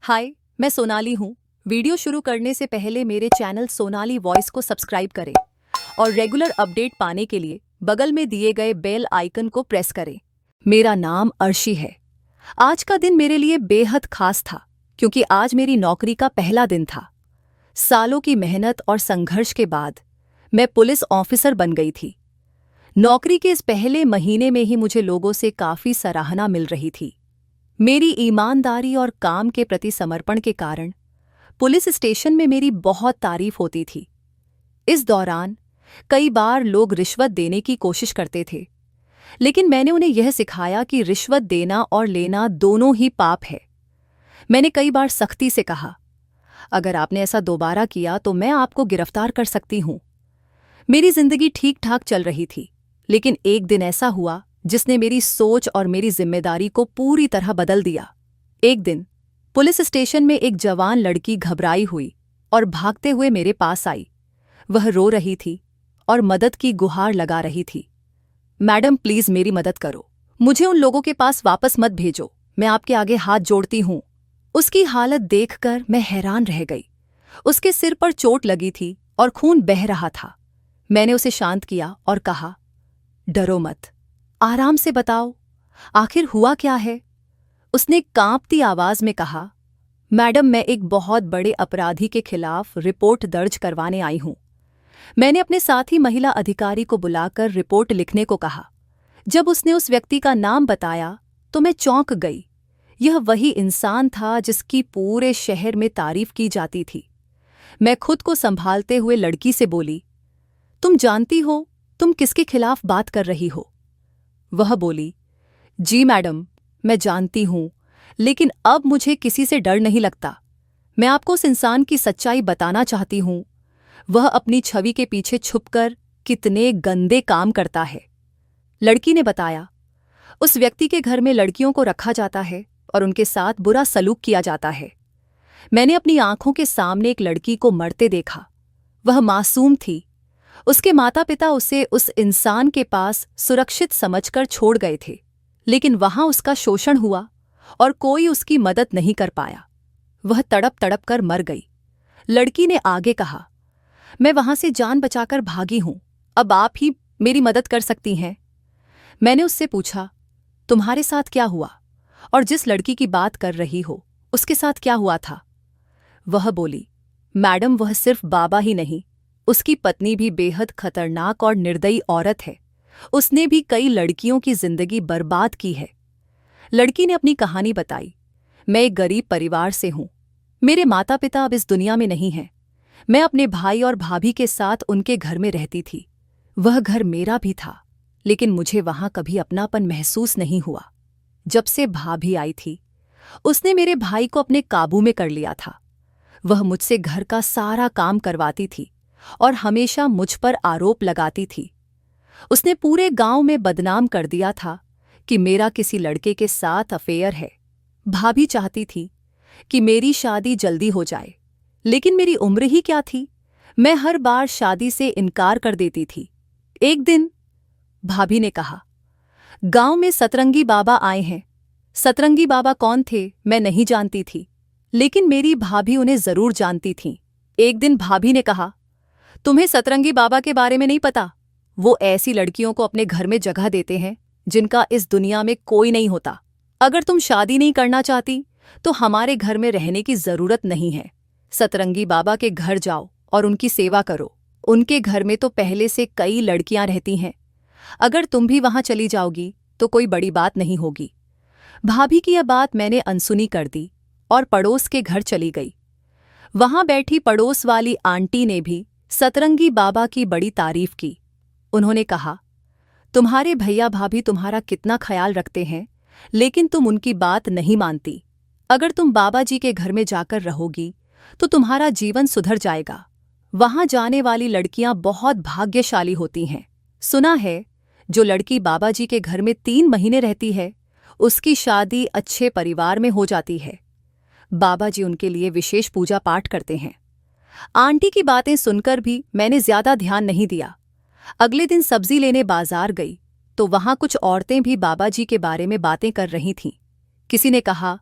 हाय, मैं सोनाली हूँ। वीडियो शुरू करने से पहले मेरे चैनल सोनाली वॉइस को सब्सक्राइब करें और रेगुलर अपडेट पाने के लिए बगल में दिए गए बेल आइकन को प्रेस करें। मेरा नाम अर्शी है। आज का दिन मेरे लिए बेहद खास था क्योंकि आज मेरी नौकरी का पहला दिन था। सालों की मेहनत और संघर्ष के बाद मैं पुलिस ऑफिसर बन गई थी। नौकरी के इस पहले महीने में ही मुझे लोगों से काफ़ी सराहना मिल रही थी। मेरी ईमानदारी और काम के प्रति समर्पण के कारण पुलिस स्टेशन में मेरी बहुत तारीफ होती थी। इस दौरान कई बार लोग रिश्वत देने की कोशिश करते थे, लेकिन मैंने उन्हें यह सिखाया कि रिश्वत देना और लेना दोनों ही पाप है। मैंने कई बार सख्ती से कहा, अगर आपने ऐसा दोबारा किया तो मैं आपको गिरफ्तार कर सकती हूं। मेरी जिंदगी ठीक ठाक चल रही थी, लेकिन एक दिन ऐसा हुआ जिसने मेरी सोच और मेरी जिम्मेदारी को पूरी तरह बदल दिया। एक दिन पुलिस स्टेशन में एक जवान लड़की घबराई हुई और भागते हुए मेरे पास आई। वह रो रही थी और मदद की गुहार लगा रही थी। मैडम, प्लीज मेरी मदद करो। मुझे उन लोगों के पास वापस मत भेजो। मैं आपके आगे हाथ जोड़ती हूँ। उसकी हालत देखकर मैं हैरान रह गई। उसके सिर पर चोट लगी थी और खून बह रहा था। मैंने उसे शांत किया और कहा, डरो मत, आराम से बताओ, आखिर हुआ क्या है? उसने कांपती आवाज में कहा, मैडम, मैं एक बहुत बड़े अपराधी के खिलाफ रिपोर्ट दर्ज करवाने आई हूं। मैंने अपने साथी महिला अधिकारी को बुलाकर रिपोर्ट लिखने को कहा। जब उसने उस व्यक्ति का नाम बताया तो मैं चौंक गई। यह वही इंसान था जिसकी पूरे शहर में तारीफ की जाती थी। मैं खुद को संभालते हुए लड़की से बोली, तुम जानती हो तुम किसके खिलाफ बात कर रही हो? वह बोली, जी मैडम, मैं जानती हूं, लेकिन अब मुझे किसी से डर नहीं लगता। मैं आपको उस इंसान की सच्चाई बताना चाहती हूं। वह अपनी छवि के पीछे छुपकर कितने गंदे काम करता है। लड़की ने बताया, उस व्यक्ति के घर में लड़कियों को रखा जाता है और उनके साथ बुरा सलूक किया जाता है। मैंने अपनी आंखों के सामने एक लड़की को मरते देखा। वह मासूम थी। उसके माता पिता उसे उस इंसान के पास सुरक्षित समझकर छोड़ गए थे, लेकिन वहां उसका शोषण हुआ और कोई उसकी मदद नहीं कर पाया। वह तड़प तड़प कर मर गई। लड़की ने आगे कहा, मैं वहां से जान बचाकर भागी हूं। अब आप ही मेरी मदद कर सकती हैं। मैंने उससे पूछा, तुम्हारे साथ क्या हुआ और जिस लड़की की बात कर रही हो उसके साथ क्या हुआ था? वह बोली, मैडम, वह सिर्फ बाबा ही नहीं, उसकी पत्नी भी बेहद खतरनाक और निर्दयी औरत है। उसने भी कई लड़कियों की जिंदगी बर्बाद की है। लड़की ने अपनी कहानी बताई, मैं एक गरीब परिवार से हूं। मेरे माता पिता अब इस दुनिया में नहीं हैं। मैं अपने भाई और भाभी के साथ उनके घर में रहती थी। वह घर मेरा भी था, लेकिन मुझे वहां कभी अपनापन महसूस नहीं हुआ। जब से भाभी आई थी, उसने मेरे भाई को अपने काबू में कर लिया था। वह मुझसे घर का सारा काम करवाती थी और हमेशा मुझ पर आरोप लगाती थी। उसने पूरे गांव में बदनाम कर दिया था कि मेरा किसी लड़के के साथ अफेयर है। भाभी चाहती थी कि मेरी शादी जल्दी हो जाए, लेकिन मेरी उम्र ही क्या थी। मैं हर बार शादी से इनकार कर देती थी। एक दिन भाभी ने कहा, गांव में सतरंगी बाबा आए हैं। सतरंगी बाबा कौन थे मैं नहीं जानती थी, लेकिन मेरी भाभी उन्हें जरूर जानती थीं। एक दिन भाभी ने कहा, तुम्हें सतरंगी बाबा के बारे में नहीं पता? वो ऐसी लड़कियों को अपने घर में जगह देते हैं जिनका इस दुनिया में कोई नहीं होता। अगर तुम शादी नहीं करना चाहती तो हमारे घर में रहने की जरूरत नहीं है। सतरंगी बाबा के घर जाओ और उनकी सेवा करो। उनके घर में तो पहले से कई लड़कियां रहती हैं। अगर तुम भी वहां चली जाओगी तो कोई बड़ी बात नहीं होगी। भाभी की यह बात मैंने अनसुनी कर दी और पड़ोस के घर चली गई। वहां बैठी पड़ोस वाली आंटी ने भी सतरंगी बाबा की बड़ी तारीफ की। उन्होंने कहा, तुम्हारे भैया भाभी तुम्हारा कितना ख्याल रखते हैं, लेकिन तुम उनकी बात नहीं मानती। अगर तुम बाबा जी के घर में जाकर रहोगी तो तुम्हारा जीवन सुधर जाएगा। वहां जाने वाली लड़कियां बहुत भाग्यशाली होती हैं। सुना है, जो लड़की बाबा जी के घर में 3 महीने रहती है उसकी शादी अच्छे परिवार में हो जाती है। बाबा जी उनके लिए विशेष पूजा पाठ करते हैं। आंटी की बातें सुनकर भी मैंने ज्यादा ध्यान नहीं दिया। अगले दिन सब्जी लेने बाजार गई तो वहां कुछ औरतें भी बाबा जी के बारे में बातें कर रही थीं। किसी ने कहा,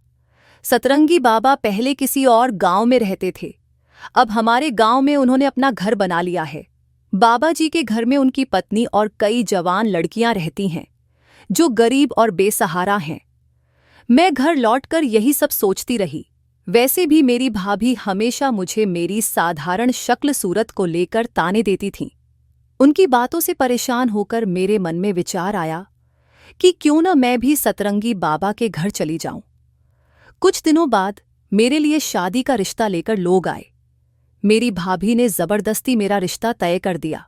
सतरंगी बाबा पहले किसी और गांव में रहते थे। अब हमारे गांव में उन्होंने अपना घर बना लिया है। बाबा जी के घर में उनकी पत्नी और कई जवान लड़कियां रहती हैं, जो गरीब और बेसहारा हैं। मैं घर लौटकर यही सब सोचती रही। वैसे भी मेरी भाभी हमेशा मुझे मेरी साधारण शक्ल सूरत को लेकर ताने देती थीं। उनकी बातों से परेशान होकर मेरे मन में विचार आया कि क्यों न मैं भी सतरंगी बाबा के घर चली जाऊं। कुछ दिनों बाद मेरे लिए शादी का रिश्ता लेकर लोग आए। मेरी भाभी ने जबरदस्ती मेरा रिश्ता तय कर दिया,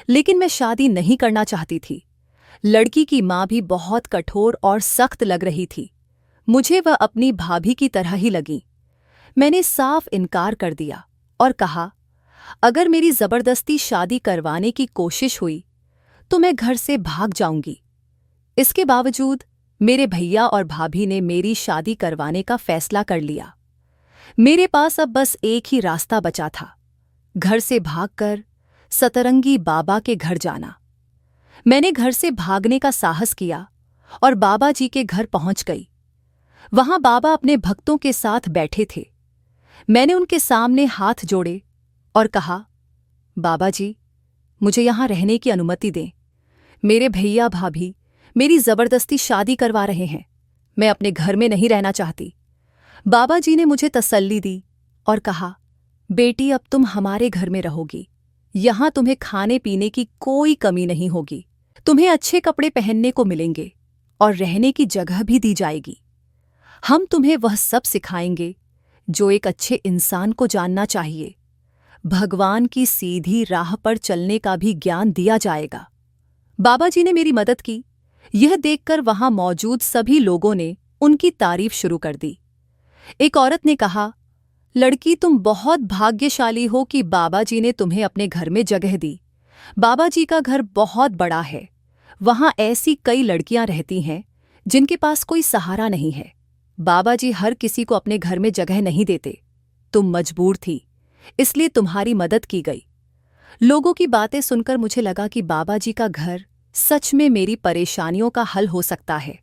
लेकिन मैं शादी नहीं करना चाहती थी। लड़की की माँ भी बहुत कठोर और सख्त लग रही थी। मुझे वह अपनी भाभी की तरह ही लगी। मैंने साफ इनकार कर दिया और कहा, अगर मेरी जबरदस्ती शादी करवाने की कोशिश हुई तो मैं घर से भाग जाऊंगी। इसके बावजूद मेरे भैया और भाभी ने मेरी शादी करवाने का फैसला कर लिया। मेरे पास अब बस एक ही रास्ता बचा था, घर से भागकर सतरंगी बाबा के घर जाना। मैंने घर से भागने का साहस किया और बाबा जी के घर पहुंच गई। वहां बाबा अपने भक्तों के साथ बैठे थे। मैंने उनके सामने हाथ जोड़े और कहा, बाबा जी, मुझे यहां रहने की अनुमति दें। मेरे भैया भाभी मेरी जबरदस्ती शादी करवा रहे हैं। मैं अपने घर में नहीं रहना चाहती। बाबा जी ने मुझे तसल्ली दी और कहा, बेटी, अब तुम हमारे घर में रहोगी। यहां तुम्हें खाने पीने की कोई कमी नहीं होगी। तुम्हें अच्छे कपड़े पहनने को मिलेंगे और रहने की जगह भी दी जाएगी। हम तुम्हें वह सब सिखाएंगे जो एक अच्छे इंसान को जानना चाहिए। भगवान की सीधी राह पर चलने का भी ज्ञान दिया जाएगा। बाबा जी ने मेरी मदद की। यह देखकर वहां मौजूद सभी लोगों ने उनकी तारीफ शुरू कर दी। एक औरत ने कहा, लड़की, तुम बहुत भाग्यशाली हो कि बाबा जी ने तुम्हें अपने घर में जगह दी। बाबा जी का घर बहुत बड़ा है। वहां ऐसी कई लड़कियां रहती हैं जिनके पास कोई सहारा नहीं है। बाबा जी हर किसी को अपने घर में जगह नहीं देते। तुम मजबूर थी, इसलिए तुम्हारी मदद की गई। लोगों की बातें सुनकर मुझे लगा कि बाबा जी का घर सच में मेरी परेशानियों का हल हो सकता है।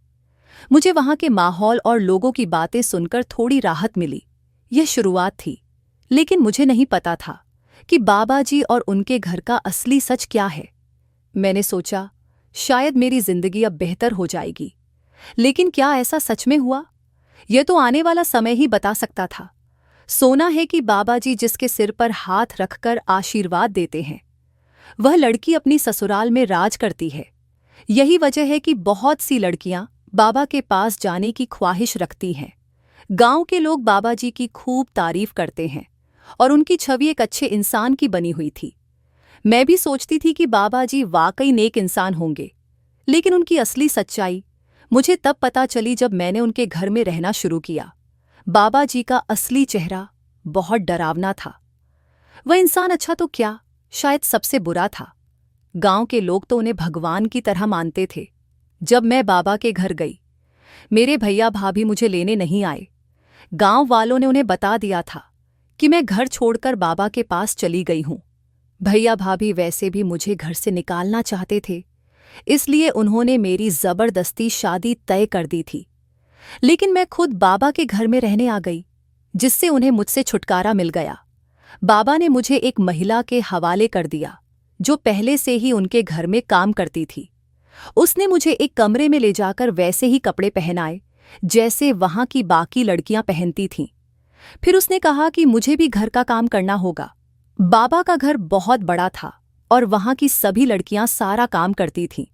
मुझे वहां के माहौल और लोगों की बातें सुनकर थोड़ी राहत मिली। यह शुरुआत थी, लेकिन मुझे नहीं पता था कि बाबा जी और उनके घर का असली सच क्या है। मैंने सोचा, शायद मेरी जिंदगी अब बेहतर हो जाएगी। लेकिन क्या ऐसा सच में हुआ? यह तो आने वाला समय ही बता सकता था। सोना है कि बाबा जी जिसके सिर पर हाथ रखकर आशीर्वाद देते हैं, वह लड़की अपनी ससुराल में राज करती है। यही वजह है कि बहुत सी लड़कियां बाबा के पास जाने की ख्वाहिश रखती हैं। गांव के लोग बाबा जी की खूब तारीफ करते हैं और उनकी छवि एक अच्छे इंसान की बनी हुई थी। मैं भी सोचती थी कि बाबा जी वाकई नेक इंसान होंगे, लेकिन उनकी असली सच्चाई मुझे तब पता चली जब मैंने उनके घर में रहना शुरू किया। बाबा जी का असली चेहरा बहुत डरावना था। वह इंसान अच्छा तो क्या, शायद सबसे बुरा था। गांव के लोग तो उन्हें भगवान की तरह मानते थे। जब मैं बाबा के घर गई, मेरे भैया भाभी मुझे लेने नहीं आए। गांव वालों ने उन्हें बता दिया था कि मैं घर छोड़कर बाबा के पास चली गई हूं। भैया भाभी वैसे भी मुझे घर से निकालना चाहते थे, इसलिए उन्होंने मेरी जबरदस्ती शादी तय कर दी थी। लेकिन मैं खुद बाबा के घर में रहने आ गई, जिससे उन्हें मुझसे छुटकारा मिल गया। बाबा ने मुझे एक महिला के हवाले कर दिया, जो पहले से ही उनके घर में काम करती थी। उसने मुझे एक कमरे में ले जाकर वैसे ही कपड़े पहनाए जैसे वहां की बाकी लड़कियां पहनती थीं। फिर उसने कहा कि मुझे भी घर का काम करना होगा। बाबा का घर बहुत बड़ा था और वहां की सभी लड़कियां सारा काम करती थीं।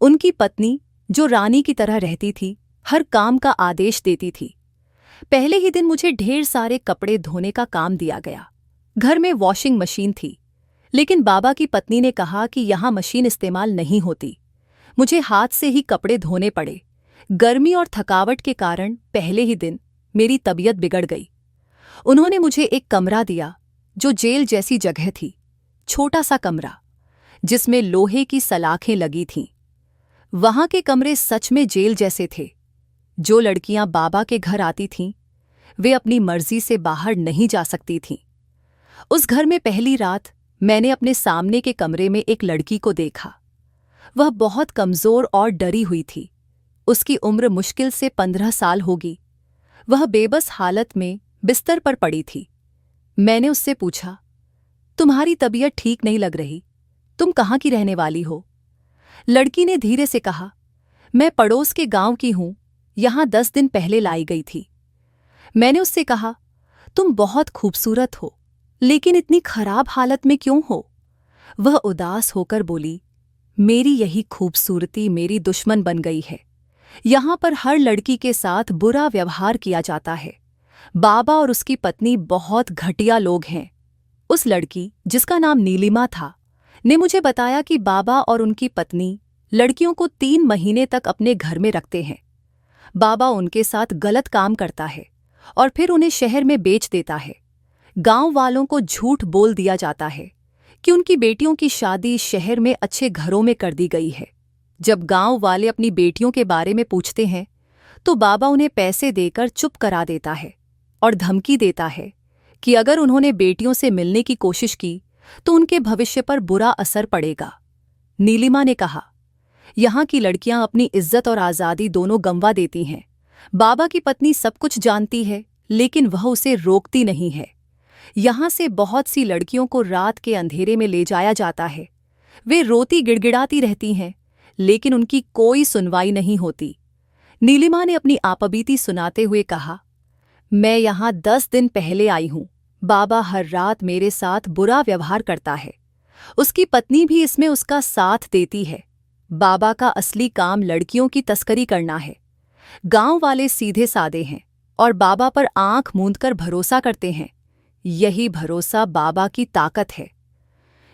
उनकी पत्नी, जो रानी की तरह रहती थी, हर काम का आदेश देती थी। पहले ही दिन मुझे ढेर सारे कपड़े धोने का काम दिया गया। घर में वॉशिंग मशीन थी, लेकिन बाबा की पत्नी ने कहा कि यहां मशीन इस्तेमाल नहीं होती। मुझे हाथ से ही कपड़े धोने पड़े। गर्मी और थकावट के कारण पहले ही दिन मेरी तबीयत बिगड़ गई। उन्होंने मुझे एक कमरा दिया जो जेल जैसी जगह थी, छोटा सा कमरा जिसमें लोहे की सलाखें लगी थीं। वहां के कमरे सच में जेल जैसे थे। जो लड़कियां बाबा के घर आती थीं, वे अपनी मर्जी से बाहर नहीं जा सकती थीं। उस घर में पहली रात मैंने अपने सामने के कमरे में एक लड़की को देखा। वह बहुत कमजोर और डरी हुई थी। उसकी उम्र मुश्किल से 15 साल होगी। वह बेबस हालत में बिस्तर पर पड़ी थी। मैंने उससे पूछा, तुम्हारी तबीयत ठीक नहीं लग रही, तुम कहाँ की रहने वाली हो? लड़की ने धीरे से कहा, मैं पड़ोस के गांव की हूं, यहां 10 दिन पहले लाई गई थी। मैंने उससे कहा, तुम बहुत खूबसूरत हो, लेकिन इतनी खराब हालत में क्यों हो? वह उदास होकर बोली, मेरी यही खूबसूरती मेरी दुश्मन बन गई है। यहां पर हर लड़की के साथ बुरा व्यवहार किया जाता है। बाबा और उसकी पत्नी बहुत घटिया लोग हैं। उस लड़की, जिसका नाम नीलिमा था, ने मुझे बताया कि बाबा और उनकी पत्नी लड़कियों को 3 महीने तक अपने घर में रखते हैं। बाबा उनके साथ गलत काम करता है और फिर उन्हें शहर में बेच देता है। गांव वालों को झूठ बोल दिया जाता है कि उनकी बेटियों की शादी शहर में अच्छे घरों में कर दी गई है। जब गांव वाले अपनी बेटियों के बारे में पूछते हैं तो बाबा उन्हें पैसे देकर चुप करा देता है और धमकी देता है कि अगर उन्होंने बेटियों से मिलने की कोशिश की तो उनके भविष्य पर बुरा असर पड़ेगा। नीलिमा ने कहा, यहाँ की लड़कियां अपनी इज्जत और आज़ादी दोनों गंवा देती हैं। बाबा की पत्नी सब कुछ जानती है, लेकिन वह उसे रोकती नहीं है। यहाँ से बहुत सी लड़कियों को रात के अंधेरे में ले जाया जाता है। वे रोती गिड़गिड़ाती रहती हैं, लेकिन उनकी कोई सुनवाई नहीं होती। नीलिमा ने अपनी आपबीती सुनाते हुए कहा, मैं यहाँ 10 दिन पहले आई हूँ। बाबा हर रात मेरे साथ बुरा व्यवहार करता है। उसकी पत्नी भी इसमें उसका साथ देती है। बाबा का असली काम लड़कियों की तस्करी करना है। गांव वाले सीधे सादे हैं और बाबा पर आंख मूंदकर भरोसा करते हैं। यही भरोसा बाबा की ताकत है।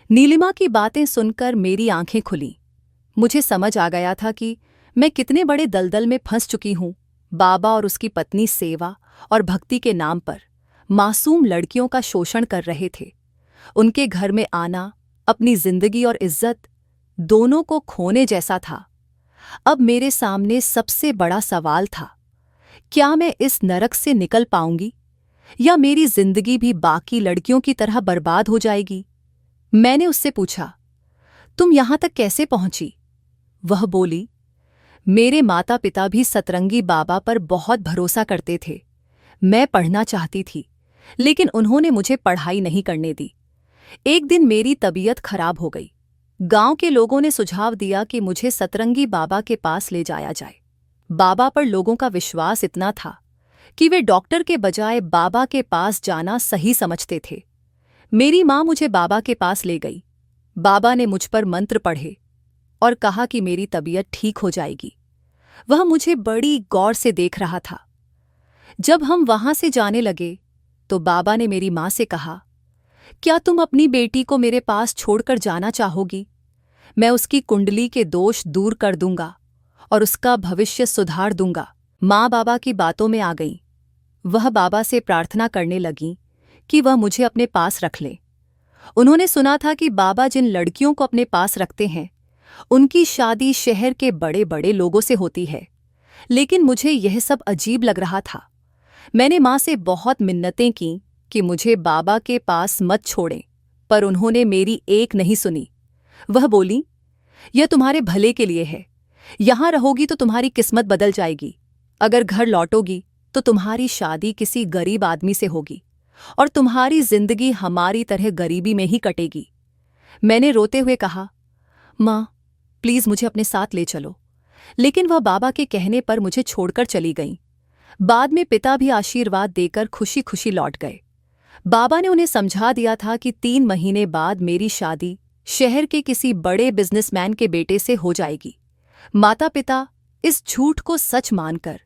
नीलिमा की बातें सुनकर मेरी आंखें खुलीं। मुझे समझ आ गया था कि मैं कितने बड़े दलदल में फंस चुकी हूँ। बाबा और उसकी पत्नी सेवा और भक्ति के नाम पर मासूम लड़कियों का शोषण कर रहे थे। उनके घर में आना अपनी जिंदगी और इज्जत दोनों को खोने जैसा था। अब मेरे सामने सबसे बड़ा सवाल था, क्या मैं इस नरक से निकल पाऊंगी या मेरी जिंदगी भी बाकी लड़कियों की तरह बर्बाद हो जाएगी? मैंने उससे पूछा, तुम यहां तक कैसे पहुंची? वह बोली, मेरे माता पिता भी सतरंगी बाबा पर बहुत भरोसा करते थे। मैं पढ़ना चाहती थी, लेकिन उन्होंने मुझे पढ़ाई नहीं करने दी। एक दिन मेरी तबीयत खराब हो गई। गांव के लोगों ने सुझाव दिया कि मुझे सतरंगी बाबा के पास ले जाया जाए। बाबा पर लोगों का विश्वास इतना था कि वे डॉक्टर के बजाय बाबा के पास जाना सही समझते थे। मेरी माँ मुझे बाबा के पास ले गई। बाबा ने मुझ पर मंत्र पढ़े और कहा कि मेरी तबीयत ठीक हो जाएगी। वह मुझे बड़ी गौर से देख रहा था। जब हम वहां से जाने लगे तो बाबा ने मेरी माँ से कहा, क्या तुम अपनी बेटी को मेरे पास छोड़कर जाना चाहोगी? मैं उसकी कुंडली के दोष दूर कर दूंगा और उसका भविष्य सुधार दूंगा। माँ बाबा की बातों में आ गईं। वह बाबा से प्रार्थना करने लगीं कि वह मुझे अपने पास रख ले। उन्होंने सुना था कि बाबा जिन लड़कियों को अपने पास रखते हैं उनकी शादी शहर के बड़े बड़े लोगों से होती है। लेकिन मुझे यह सब अजीब लग रहा था। मैंने माँ से बहुत मिन्नतें की कि मुझे बाबा के पास मत छोड़ें, पर उन्होंने मेरी एक नहीं सुनी। वह बोली, यह तुम्हारे भले के लिए है। यहाँ रहोगी तो तुम्हारी किस्मत बदल जाएगी। अगर घर लौटोगी तो तुम्हारी शादी किसी गरीब आदमी से होगी और तुम्हारी जिंदगी हमारी तरह गरीबी में ही कटेगी। मैंने रोते हुए कहा, माँ प्लीज मुझे अपने साथ ले चलो। लेकिन वह बाबा के कहने पर मुझे छोड़कर चली गईं। बाद में पिता भी आशीर्वाद देकर खुशी खुशी लौट गए। बाबा ने उन्हें समझा दिया था कि 3 महीने बाद मेरी शादी शहर के किसी बड़े बिजनेसमैन के बेटे से हो जाएगी। माता पिता इस झूठ को सच मानकर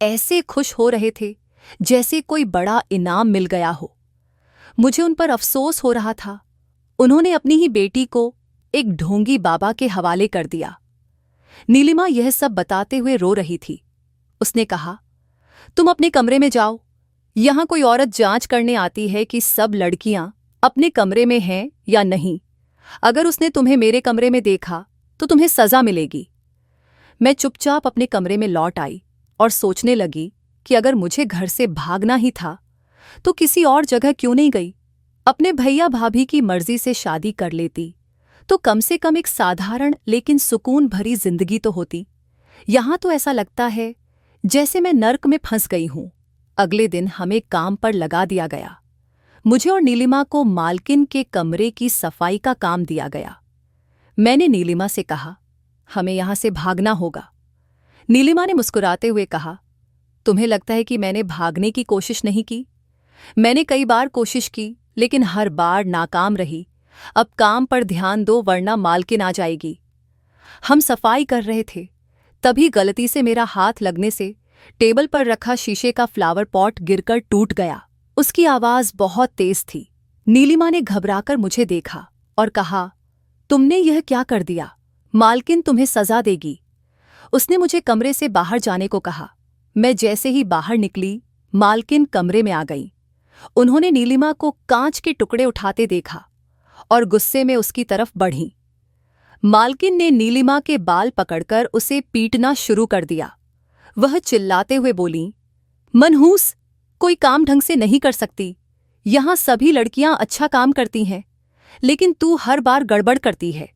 ऐसे खुश हो रहे थे जैसे कोई बड़ा इनाम मिल गया हो। मुझे उन पर अफसोस हो रहा था। उन्होंने अपनी ही बेटी को एक ढोंगी बाबा के हवाले कर दिया। नीलिमा यह सब बताते हुए रो रही थी। उसने कहा, तुम अपने कमरे में जाओ। यहाँ कोई औरत जांच करने आती है कि सब लड़कियां अपने कमरे में हैं या नहीं। अगर उसने तुम्हें मेरे कमरे में देखा तो तुम्हें सजा मिलेगी। मैं चुपचाप अपने कमरे में लौट आई और सोचने लगी कि अगर मुझे घर से भागना ही था तो किसी और जगह क्यों नहीं गई। अपने भैया भाभी की मर्जी से शादी कर लेती तो कम से कम एक साधारण लेकिन सुकून भरी जिंदगी तो होती। यहाँ तो ऐसा लगता है जैसे मैं नर्क में फंस गई हूँ। अगले दिन हमें काम पर लगा दिया गया। मुझे और नीलिमा को मालकिन के कमरे की सफाई का काम दिया गया। मैंने नीलिमा से कहा, हमें यहां से भागना होगा। नीलिमा ने मुस्कुराते हुए कहा, तुम्हें लगता है कि मैंने भागने की कोशिश नहीं की? मैंने कई बार कोशिश की, लेकिन हर बार नाकाम रही। अब काम पर ध्यान दो, वरना मालकिन आ जाएगी। हम सफाई कर रहे थे, तभी गलती से मेरा हाथ लगने से टेबल पर रखा शीशे का फ्लावर पॉट गिरकर टूट गया। उसकी आवाज बहुत तेज थी। नीलिमा ने घबराकर मुझे देखा और कहा, तुमने यह क्या कर दिया? मालकिन तुम्हें सजा देगी। उसने मुझे कमरे से बाहर जाने को कहा। मैं जैसे ही बाहर निकली, मालकिन कमरे में आ गई। उन्होंने नीलिमा को कांच के टुकड़े उठाते देखा और गुस्से में उसकी तरफ बढ़ीं। मालकिन ने नीलिमा के बाल पकड़कर उसे पीटना शुरू कर दिया। वह चिल्लाते हुए बोली, मनहूस, कोई काम ढंग से नहीं कर सकती। यहां सभी लड़कियां अच्छा काम करती हैं, लेकिन तू हर बार गड़बड़ करती है।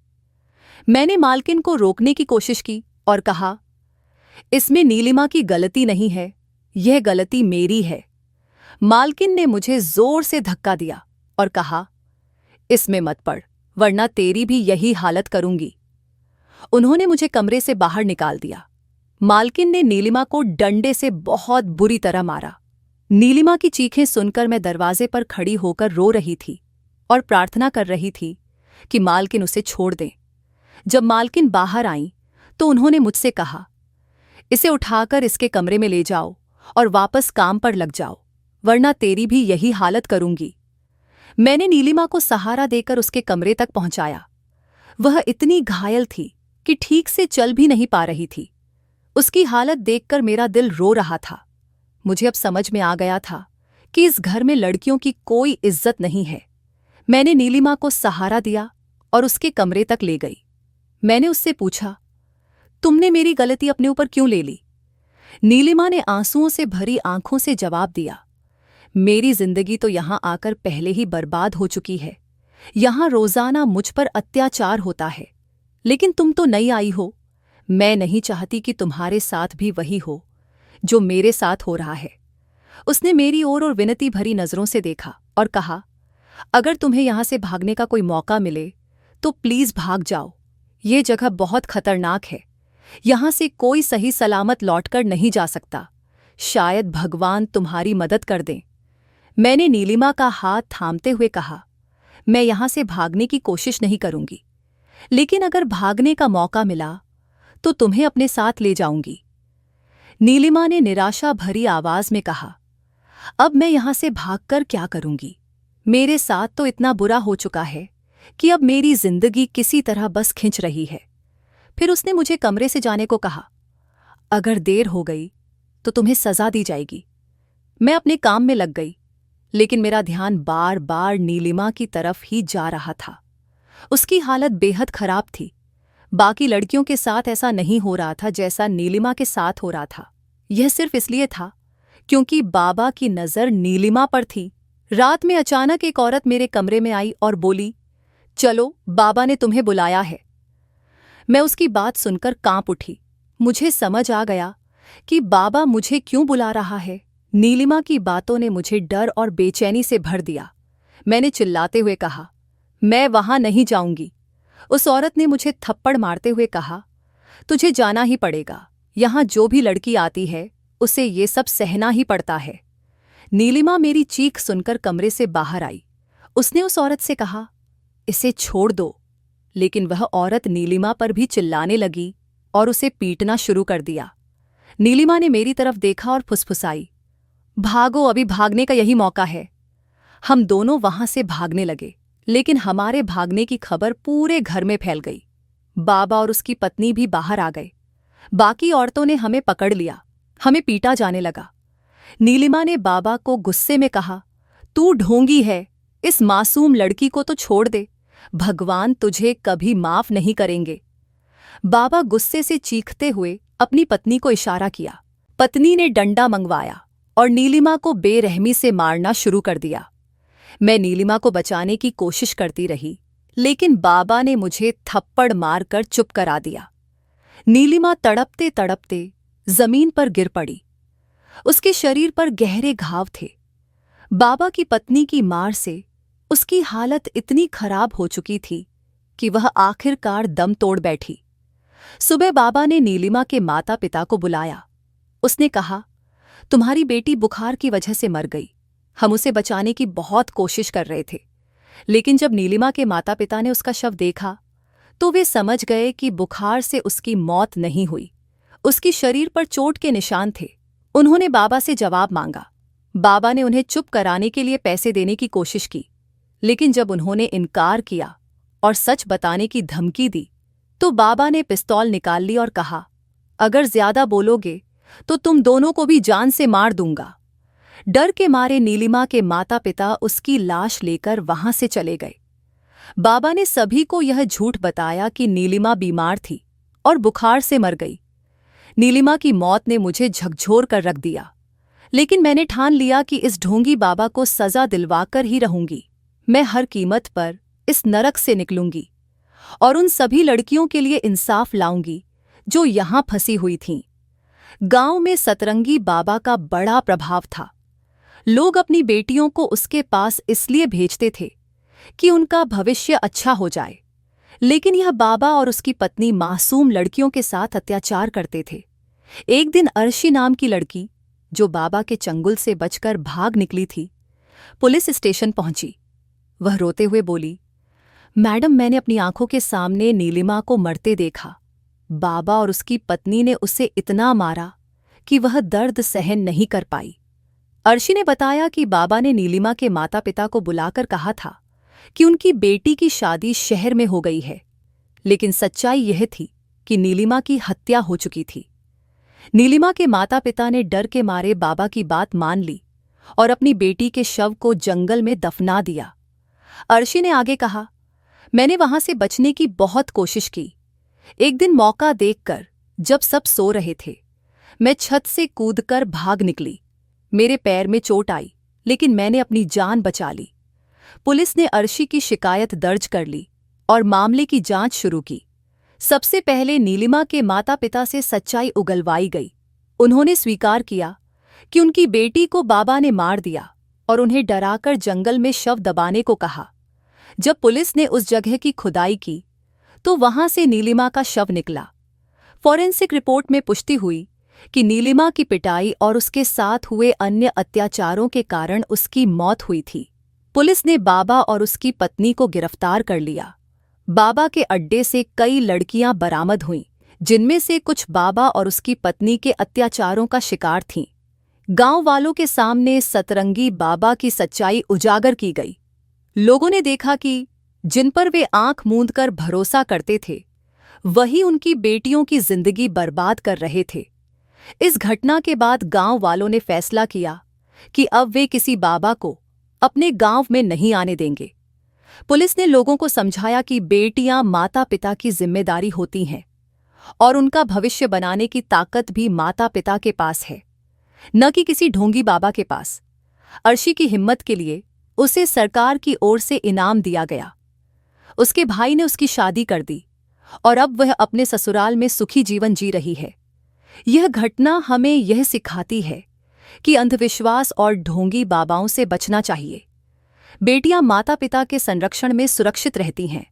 मैंने मालकिन को रोकने की कोशिश की और कहा, इसमें नीलिमा की गलती नहीं है, यह गलती मेरी है। मालकिन ने मुझे जोर से धक्का दिया और कहा, इसमें मत पड़, वरना तेरी भी यही हालत करूंगी। उन्होंने मुझे कमरे से बाहर निकाल दिया। मालकिन ने नीलिमा को डंडे से बहुत बुरी तरह मारा। नीलिमा की चीखें सुनकर मैं दरवाजे पर खड़ी होकर रो रही थी और प्रार्थना कर रही थी कि मालकिन उसे छोड़ दें। जब मालकिन बाहर आईं तो उन्होंने मुझसे कहा, इसे उठाकर इसके कमरे में ले जाओ और वापस काम पर लग जाओ, वरना तेरी भी यही हालत करूंगी। मैंने नीलिमा को सहारा देकर उसके कमरे तक पहुंचाया। वह इतनी घायल थी कि ठीक से चल भी नहीं पा रही थी। उसकी हालत देखकर मेरा दिल रो रहा था। मुझे अब समझ में आ गया था कि इस घर में लड़कियों की कोई इज्जत नहीं है। मैंने नीलिमा को सहारा दिया और उसके कमरे तक ले गई। मैंने उससे पूछा, तुमने मेरी गलती अपने ऊपर क्यों ले ली? नीलिमा ने आंसुओं से भरी आंखों से जवाब दिया, मेरी जिंदगी तो यहां आकर पहले ही बर्बाद हो चुकी है। यहां रोजाना मुझ पर अत्याचार होता है, लेकिन तुम तो नई आई हो। मैं नहीं चाहती कि तुम्हारे साथ भी वही हो जो मेरे साथ हो रहा है। उसने मेरी ओर और विनती भरी नजरों से देखा और कहा, अगर तुम्हें यहां से भागने का कोई मौका मिले तो प्लीज भाग जाओ। ये जगह बहुत खतरनाक है। यहां से कोई सही सलामत लौटकर नहीं जा सकता। शायद भगवान तुम्हारी मदद कर दें। मैंने नीलिमा का हाथ थामते हुए कहा, मैं यहां से भागने की कोशिश नहीं करूंगी, लेकिन अगर भागने का मौका मिला तो तुम्हें अपने साथ ले जाऊंगी। नीलिमा ने निराशा भरी आवाज में कहा, अब मैं यहां से भागकर क्या करूंगी? मेरे साथ तो इतना बुरा हो चुका है कि अब मेरी जिंदगी किसी तरह बस खिंच रही है। फिर उसने मुझे कमरे से जाने को कहा, अगर देर हो गई तो तुम्हें सजा दी जाएगी। मैं अपने काम में लग गई, लेकिन मेरा ध्यान बार बार नीलिमा की तरफ ही जा रहा था। उसकी हालत बेहद खराब थी। बाकी लड़कियों के साथ ऐसा नहीं हो रहा था जैसा नीलिमा के साथ हो रहा था। यह सिर्फ इसलिए था क्योंकि बाबा की नज़र नीलिमा पर थी। रात में अचानक एक औरत मेरे कमरे में आई और बोली, चलो, बाबा ने तुम्हें बुलाया है। मैं उसकी बात सुनकर कांप उठी। मुझे समझ आ गया कि बाबा मुझे क्यों बुला रहा है। नीलिमा की बातों ने मुझे डर और बेचैनी से भर दिया। मैंने चिल्लाते हुए कहा, मैं वहां नहीं जाऊंगी। उस औरत ने मुझे थप्पड़ मारते हुए कहा, तुझे जाना ही पड़ेगा। यहां जो भी लड़की आती है उसे ये सब सहना ही पड़ता है। नीलिमा मेरी चीख सुनकर कमरे से बाहर आई। उसने उस औरत से कहा, इसे छोड़ दो, लेकिन वह औरत नीलिमा पर भी चिल्लाने लगी और उसे पीटना शुरू कर दिया। नीलिमा ने मेरी तरफ देखा और फुसफुसाई, भागो, अभी भागने का यही मौका है। हम दोनों वहां से भागने लगे, लेकिन हमारे भागने की खबर पूरे घर में फैल गई। बाबा और उसकी पत्नी भी बाहर आ गए। बाकी औरतों ने हमें पकड़ लिया। हमें पीटा जाने लगा। नीलिमा ने बाबा को गुस्से में कहा, तू ढोंगी है, इस मासूम लड़की को तो छोड़ दे। भगवान तुझे कभी माफ नहीं करेंगे। बाबा गुस्से से चीखते हुए अपनी पत्नी को इशारा किया। पत्नी ने डंडा मंगवाया और नीलिमा को बेरहमी से मारना शुरू कर दिया। मैं नीलिमा को बचाने की कोशिश करती रही, लेकिन बाबा ने मुझे थप्पड़ मारकर चुप करा दिया। नीलिमा तड़पते तड़पते जमीन पर गिर पड़ी। उसके शरीर पर गहरे घाव थे। बाबा की पत्नी की मार से उसकी हालत इतनी खराब हो चुकी थी कि वह आखिरकार दम तोड़ बैठी। सुबह बाबा ने नीलिमा के माता पिता को बुलाया। उसने कहा, तुम्हारी बेटी बुखार की वजह से मर गई। हम उसे बचाने की बहुत कोशिश कर रहे थे, लेकिन जब नीलिमा के माता पिता ने उसका शव देखा तो वे समझ गए कि बुखार से उसकी मौत नहीं हुई। उसकी शरीर पर चोट के निशान थे। उन्होंने बाबा से जवाब मांगा। बाबा ने उन्हें चुप कराने के लिए पैसे देने की कोशिश की, लेकिन जब उन्होंने इनकार किया और सच बताने की धमकी दी तो बाबा ने पिस्तौल निकाल ली और कहा, अगर ज्यादा बोलोगे तो तुम दोनों को भी जान से मार दूंगा। डर के मारे नीलिमा के माता पिता उसकी लाश लेकर वहां से चले गए। बाबा ने सभी को यह झूठ बताया कि नीलिमा बीमार थी और बुखार से मर गई। नीलिमा की मौत ने मुझे झकझोर कर रख दिया, लेकिन मैंने ठान लिया कि इस ढोंगी बाबा को सजा दिलवाकर ही रहूंगी। मैं हर कीमत पर इस नरक से निकलूंगी और उन सभी लड़कियों के लिए इंसाफ लाऊंगी जो यहां फंसी हुई थीं। गांव में सतरंगी बाबा का बड़ा प्रभाव था। लोग अपनी बेटियों को उसके पास इसलिए भेजते थे कि उनका भविष्य अच्छा हो जाए, लेकिन यह बाबा और उसकी पत्नी मासूम लड़कियों के साथ अत्याचार करते थे। एक दिन अर्शी नाम की लड़की, जो बाबा के चंगुल से बचकर भाग निकली थी, पुलिस स्टेशन पहुंची। वह रोते हुए बोली, मैडम, मैंने अपनी आंखों के सामने नीलिमा को मरते देखा। बाबा और उसकी पत्नी ने उसे इतना मारा कि वह दर्द सहन नहीं कर पाई। अर्शी ने बताया कि बाबा ने नीलिमा के माता पिता को बुलाकर कहा था कि उनकी बेटी की शादी शहर में हो गई है, लेकिन सच्चाई यह थी कि नीलिमा की हत्या हो चुकी थी। नीलिमा के माता पिता ने डर के मारे बाबा की बात मान ली और अपनी बेटी के शव को जंगल में दफना दिया। अर्शी ने आगे कहा, मैंने वहां से बचने की बहुत कोशिश की। एक दिन मौका देखकर, जब सब सो रहे थे, मैं छत से कूदकर भाग निकली। मेरे पैर में चोट आई, लेकिन मैंने अपनी जान बचा ली। पुलिस ने अर्शी की शिकायत दर्ज कर ली और मामले की जांच शुरू की। सबसे पहले नीलिमा के माता पिता से सच्चाई उगलवाई गई। उन्होंने स्वीकार किया कि उनकी बेटी को बाबा ने मार दिया और उन्हें डराकर जंगल में शव दबाने को कहा। जब पुलिस ने उस जगह की खुदाई की तो वहां से नीलिमा का शव निकला। फॉरेंसिक रिपोर्ट में पुष्टि हुई कि नीलिमा की पिटाई और उसके साथ हुए अन्य अत्याचारों के कारण उसकी मौत हुई थी। पुलिस ने बाबा और उसकी पत्नी को गिरफ्तार कर लिया। बाबा के अड्डे से कई लड़कियां बरामद हुईं, जिनमें से कुछ बाबा और उसकी पत्नी के अत्याचारों का शिकार थीं। गांव वालों के सामने सतरंगी बाबा की सच्चाई उजागर की गई। लोगों ने देखा कि जिन पर वे आंख मूंदकर भरोसा करते थे, वही उनकी बेटियों की जिंदगी बर्बाद कर रहे थे। इस घटना के बाद गांव वालों ने फैसला किया कि अब वे किसी बाबा को अपने गांव में नहीं आने देंगे। पुलिस ने लोगों को समझाया कि बेटियां माता पिता की जिम्मेदारी होती हैं और उनका भविष्य बनाने की ताकत भी माता पिता के पास है, न कि किसी ढोंगी बाबा के पास। अर्शी की हिम्मत के लिए उसे सरकार की ओर से इनाम दिया गया। उसके भाई ने उसकी शादी कर दी और अब वह अपने ससुराल में सुखी जीवन जी रही है। यह घटना हमें यह सिखाती है कि अंधविश्वास और ढोंगी बाबाओं से बचना चाहिए। बेटियां माता पिता के संरक्षण में सुरक्षित रहती हैं।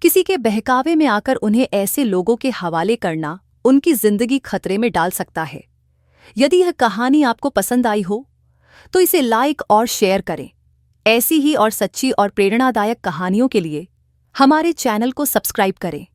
किसी के बहकावे में आकर उन्हें ऐसे लोगों के हवाले करना उनकी जिंदगी खतरे में डाल सकता है। यदि यह कहानी आपको पसंद आई हो तो इसे लाइक और शेयर करें। ऐसी ही और सच्ची और प्रेरणादायक कहानियों के लिए हमारे चैनल को सब्सक्राइब करें।